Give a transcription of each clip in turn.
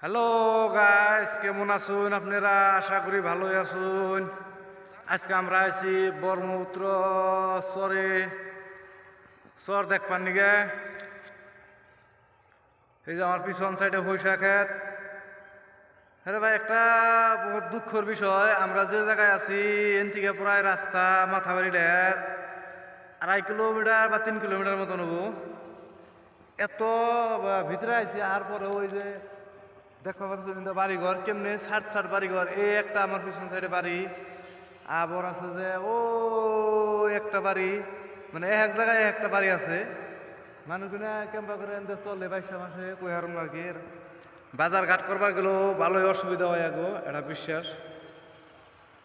Hello guys, কেমন আছেন আপনারা? আশা করি ভালোই আছেন। আজকে আমরা আছি ব্রহ্মপুত্র চর দেখবার নিগে। এই যে আমার পিছন সাইডে হইসা খেত। হ্যাঁ ভাই, একটা বহুত দুঃখের বিষয়, আমরা যে জায়গায় আছি এন থেকে প্রায় রাস্তা মাথাবাড়ি 2.5 কিলোমিটার বা 3 কিলোমিটার মতো নেব। এত ভিতরে আইছি, আর পরে ওই যে দেখো বাড়িঘর কেমনে ছাট বাড়িঘর। এই একটা আমার পিছন সাইডে বাড়ি, আবার আছে যে ও একটা বাড়ি, মানে এক জায়গায় একটা বাড়ি আছে। মানুষজনে কেমবা করে চলে 22 মাসে কইহার আর কি। বাজার ঘাট করবার গেলেও ভালোই অসুবিধা হয় গো, এটা বিশ্বাস।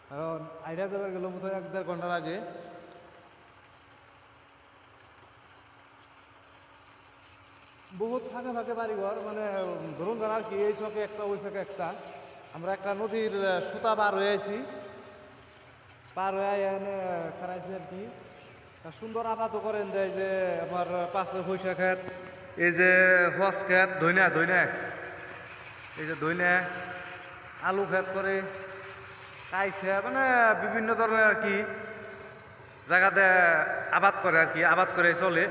কারণ আইডিয়া যাবার গেল বোধ হয় 1-1.5 ঘন্টার আগে। বহুত ফাঁকে বাড়িঘর, মানে ধরুন আর কি, এই চকে একটা ওই চকে একটা। আমরা একটা নদীর সুতা পার হয়ে আছি, পার হয়ে এনে খারাইছি আর কি। সুন্দর আবাদও করেন দেয় যে আমার পাশে পয়সা খেত, এই যে হস খেত, ধইনা এই যে ধইনা আলু খেত করে কাইছে, মানে বিভিন্ন ধরনের আর কি জায়গাতে আবাদ করে আর কি, আবাদ করে চলে।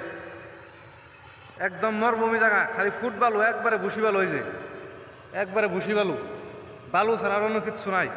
একদম মরুভূমি জায়গা, খালি ফুটবালু, একবারে ভুসি বালু হয়েছে, একবারে ভুসি বালু, বালু ছাড়া আর অন্য কিচ্ছু নাই।